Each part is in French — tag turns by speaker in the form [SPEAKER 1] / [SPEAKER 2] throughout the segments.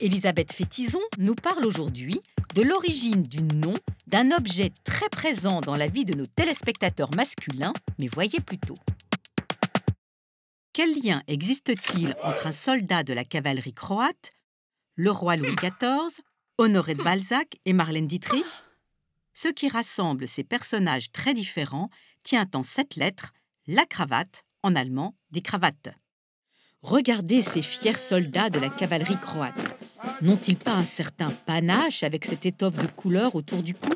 [SPEAKER 1] Elisabeth Fétizon nous parle aujourd'hui de l'origine du nom d'un objet très présent dans la vie de nos téléspectateurs masculins, mais voyez plutôt. Quel lien existe-t-il entre un soldat de la cavalerie croate, le roi Louis XIV, Honoré de Balzac et Marlène Dietrich? Ce qui rassemble ces personnages très différents tient en 7 lettres, la cravate, en allemand, die Krawatte. Regardez ces fiers soldats de la cavalerie croate. N'ont-ils pas un certain panache avec cette étoffe de couleur autour du cou?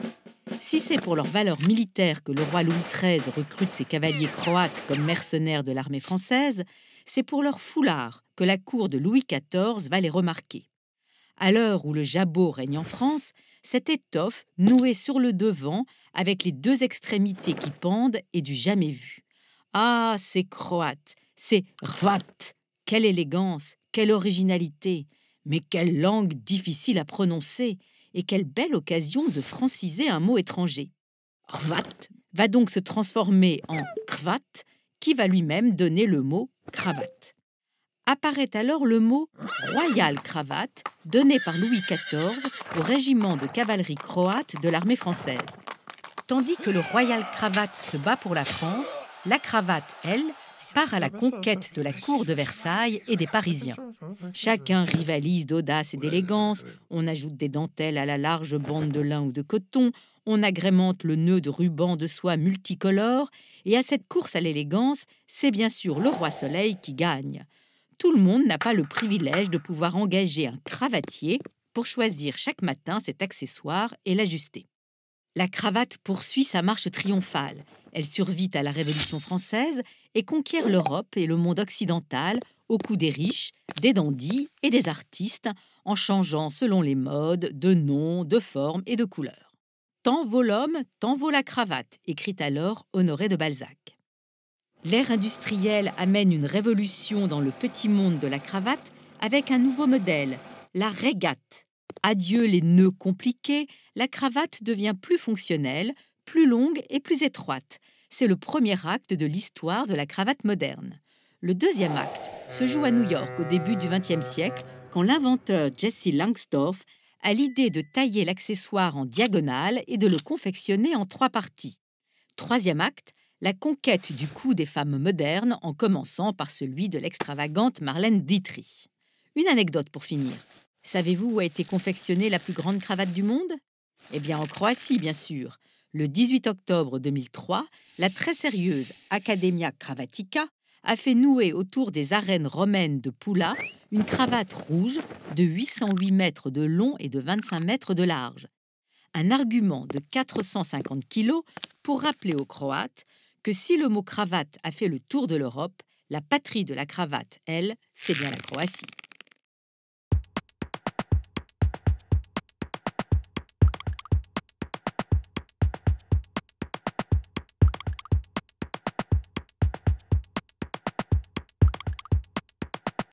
[SPEAKER 1] Si c'est pour leur valeur militaire que le roi Louis XIII recrute ses cavaliers croates comme mercenaires de l'armée française, c'est pour leur foulard que la cour de Louis XIV va les remarquer. À l'heure où le jabot règne en France, cette étoffe nouée sur le devant avec les 2 extrémités qui pendent est du jamais vu. Ah, c'est croate, c'est rvat! Quelle élégance, quelle originalité, mais quelle langue difficile à prononcer et quelle belle occasion de franciser un mot étranger. Rvat va donc se transformer en kvat, qui va lui-même donner le mot cravate. Apparaît alors le mot Royal Cravate, donné par Louis XIV au régiment de cavalerie croate de l'armée française. Tandis que le Royal Cravate se bat pour la France, la cravate, elle, part à la conquête de la cour de Versailles et des Parisiens. Chacun rivalise d'audace et d'élégance, on ajoute des dentelles à la large bande de lin ou de coton, on agrémente le nœud de ruban de soie multicolore, et à cette course à l'élégance, c'est bien sûr le roi Soleil qui gagne. Tout le monde n'a pas le privilège de pouvoir engager un cravatier pour choisir chaque matin cet accessoire et l'ajuster. La cravate poursuit sa marche triomphale. Elle survit à la Révolution française et conquiert l'Europe et le monde occidental au cou des riches, des dandys et des artistes, en changeant selon les modes de nom, de forme et de couleur. Tant vaut l'homme, tant vaut la cravate, écrit alors Honoré de Balzac. L'ère industrielle amène une révolution dans le petit monde de la cravate avec un nouveau modèle, la régate. Adieu les nœuds compliqués, la cravate devient plus fonctionnelle, plus longue et plus étroite. C'est le premier acte de l'histoire de la cravate moderne. Le deuxième acte se joue à New York au début du XXe siècle, quand l'inventeur Jesse Langsdorff a l'idée de tailler l'accessoire en diagonale et de le confectionner en 3 parties. Troisième acte, la conquête du cou des femmes modernes, en commençant par celui de l'extravagante Marlène Dietrich. Une anecdote pour finir. Savez-vous où a été confectionnée la plus grande cravate du monde? Eh bien, en Croatie, bien sûr. Le 18 octobre 2003, la très sérieuse Academia Cravatica a fait nouer autour des arènes romaines de Pula une cravate rouge de 808 mètres de long et de 25 mètres de large. Un argument de 450 kilos pour rappeler aux Croates que si le mot cravate a fait le tour de l'Europe, la patrie de la cravate, elle, c'est bien la Croatie.